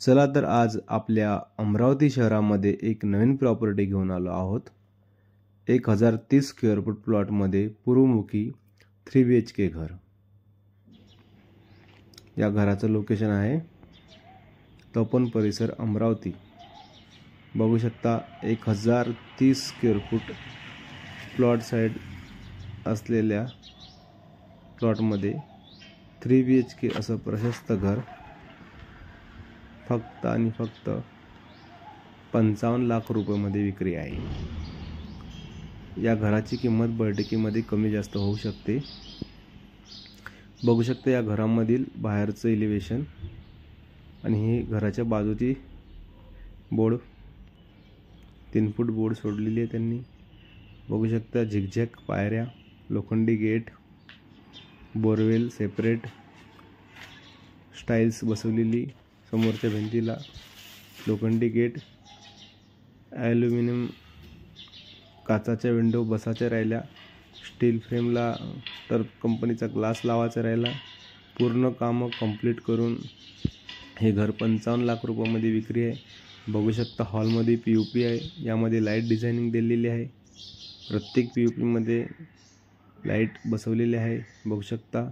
चला तर आज आपल्या अमरावती शहरामध्ये एक नवीन प्रॉपर्टी घेऊन आलो आहोत। 1030 स्क्वेअर फूट प्लॉटमध्ये पूर्वमुखी 3 BHK घर। या घराचं लोकेशन आहे तपोवन परिसर अमरावती। बघू शकता 1030 स्क्वेअर फूट प्लॉट साइड असलेल्या प्लॉटमध्ये 3 BHK असं प्रशस्त घर फक्त आणि फक्त 55 लाख रुपयामध्ये विक्री आहे। या घराची किंमत बैठकीमध्ये कमी जास्त होऊ शकते। बघू शकता या घरामधील बाहेरचं एलिव्हेशन आणि ही घराच्या बाजूची बोर्ड 3 फूट बोर्ड सोडलेली आहे त्यांनी। बघू शकता झिगझॅग पायऱ्या, लोखंडी गेट, बोरवेल सेपरेट, स्टाइल्स बसवलेली समोरच्या भिंतीला, लोखंडी गेट, ॲल्युमिनियम काचाच्या विंडो बसाच्या राहिल्या, स्टील फ्रेमला तर कंपनीचा ग्लास लावायचा राहिला। पूर्ण काम कंप्लीट करून हे घर 55 लाख रुपयामध्ये विक्री आहे। बघू शकता हॉलमध्ये POP आहे, यामध्ये लाईट डिझायनिंग दिलेली आहे। प्रत्येक POP मध्ये लाईट बसवलेली आहे। बघू शकता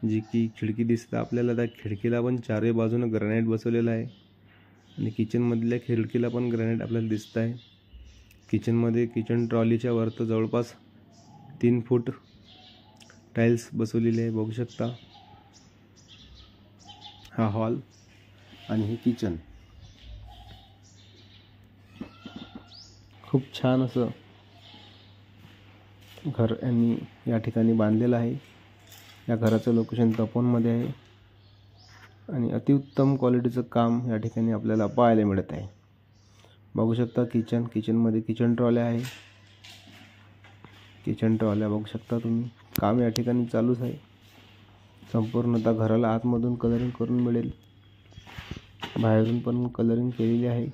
जी की खिडकी दिसते आपल्याला, त्या खिडकीला पण चारही बाजूने ग्रॅनाइट बसवलेलं आहे आणि किचन मधल्या खिडकीला पण ग्रॅनाइट आपल्याला दिसत आहे। किचन मध्ये किचन ट्रॉलीच्या वरत जवळपास 3 फूट टाइल्स बसवलेले आहे। बघू शकता हा हॉल आणि हे किचन खूप छान असं घर यांनी या ठिकाणी बांधलेलं आहे। या घराचं लोकेशन तपोवनमध्ये आहे आणि अतिउत्तम क्वालिटीचं काम या ठिकाणी आपल्याला पाहायला मिळत आहे। बघू शकता किचनमध्ये किचन ट्रॉल्या आहे। किचन ट्रॉल्या बघू शकता तुम्ही, काम या ठिकाणी चालूच आहे। संपूर्णतः घराला आतमधून कलरिंग करून मिळेल, बाहेरून पण कलरिंग केलेली आहे।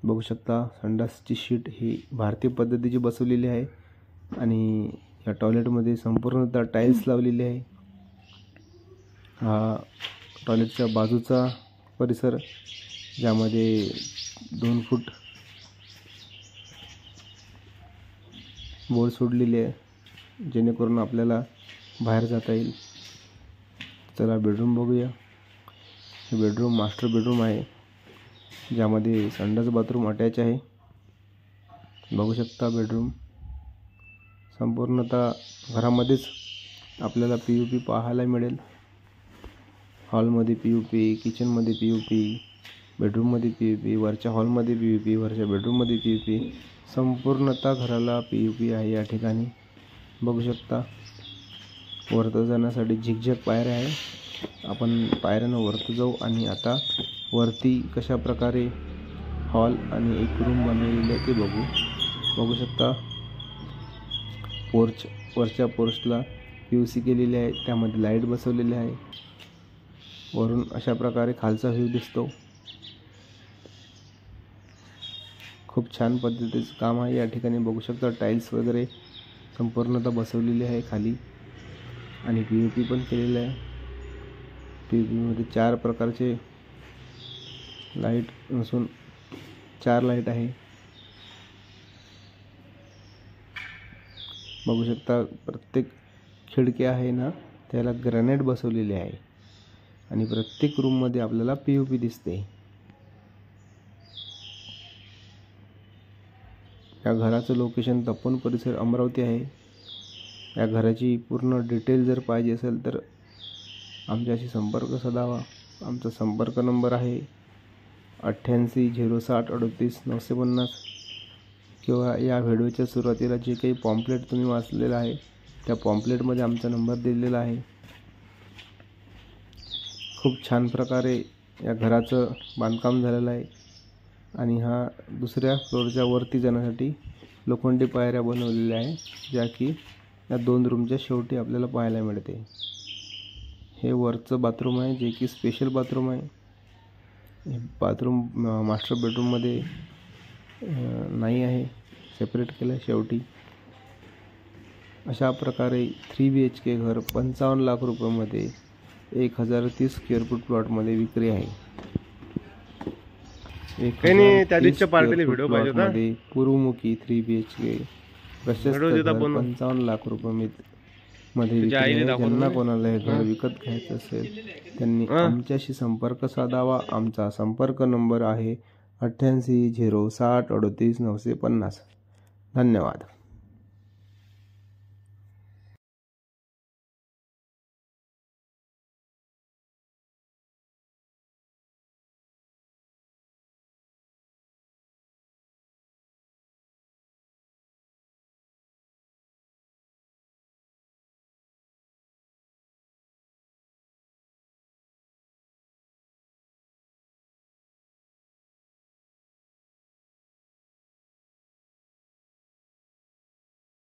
बघू शकता संडासची शीट ही भारतीय पद्धतीची बसवलेली आहे आणि या टॉयलेटमध्ये संपूर्णतः टाइल्स लावलेली आहे। हा टॉयलेटच्या बाजूचा परिसर, ज्यामध्ये 2 फूट बोर्ड सोडलेली आहे, जेणेकरून आपल्याला बाहेर जाता येईल। चला बेडरूम बघूया। हे बेडरूम मास्टर बेडरूम आहे, ज्यामध्ये संडास बाथरूम अटॅच आहे। बघू शकता बेडरूम संपूर्णतः घरामध्येच आपल्याला POP पाहायला मिळेल। हॉलमध्ये POP, किचनमध्ये POP, बेडरूममध्ये POP, वरच्या हॉलमध्ये POP, वरच्या बेडरूममध्ये POP, संपूर्णतः घराला POP आहे या ठिकाणी। बघू शकता वरती जाण्यासाठी झिगझॅग पायऱ्या आहे। आपण पायऱ्यानं वरती जाऊ आणि आता वरती कशा प्रकारे हॉल आणि एक रूम बनवलेली आहे ते बघू शकता पोर्च, वरच्या पोर्चला PVC केलेली आहे, त्यामध्ये लाईट बसवलेली आहे। वरून अशा प्रकारे खालचा व्ह्यू दिसतो। खूप छान पद्धतीचं काम आहे या ठिकाणी। बघू शकता टाइल्स वगैरे संपूर्णतः बसवलेली आहे खाली आणि POP पण केलेलं आहे। POP मध्ये 4 प्रकारचे लाईट नसून 4 लाईट आहे। बघू शकता प्रत्येक खिडकी आहे ना, त्याला ग्रॅनाइट बसवलेली आहे आणि प्रत्येक रूम मध्ये आपल्याला POP दिसते। या घराचं लोकेशन तपोवन परिसर अमरावती आहे। या घराची पूर्ण डिटेल जर पाहिजे असेल तर आमच्याशी संपर्क साधावा। आमचा संपर्क नंबर आहे 88 060 38 950 किंवा या व्हिडिओच्या सुरुवातीला जे काही पॉम्पलेट तुम्ही वाचलेलं आहे त्या पॉम्पलेटमध्ये आमचा नंबर दिलेला आहे। खूप छान प्रकारे या घराचं बांधकाम झालेलं आहे आणि हा दुसऱ्या फ्लोअरच्या वरती जाण्यासाठी लोखंडी पायऱ्या बनवलेल्या आहे, ज्या की या 2 रूमच्या शेवटी आपल्याला पाहायला मिळते। हे वरचं बाथरूम आहे, जे की स्पेशल बाथरूम आहे। हे बाथरूम मास्टर बेडरूममध्ये नाही आहे, सेपरेट केलं शेवटी। अशा प्रकारे 3 BHK घर 55 लाख रुपयामध्ये 1030 स्क्वेअर फूट प्लॉटमध्ये विक्री आहे. काही नाही, त्या दिवशीच्या पार्टीला व्हिडिओ पाहिजे होता. मध्ये पूर्वमुखी 3 BHK प्रशस्त घर 55 लाख रुपये मध्ये विक्री आहे. ज्यांना कोणाला हे घर विकत घ्यायचं असेल त्यांनी आमच्याशी संपर्क साधावा. आमचा संपर्क नंबर आहे 88 060 38 950. धन्यवाद.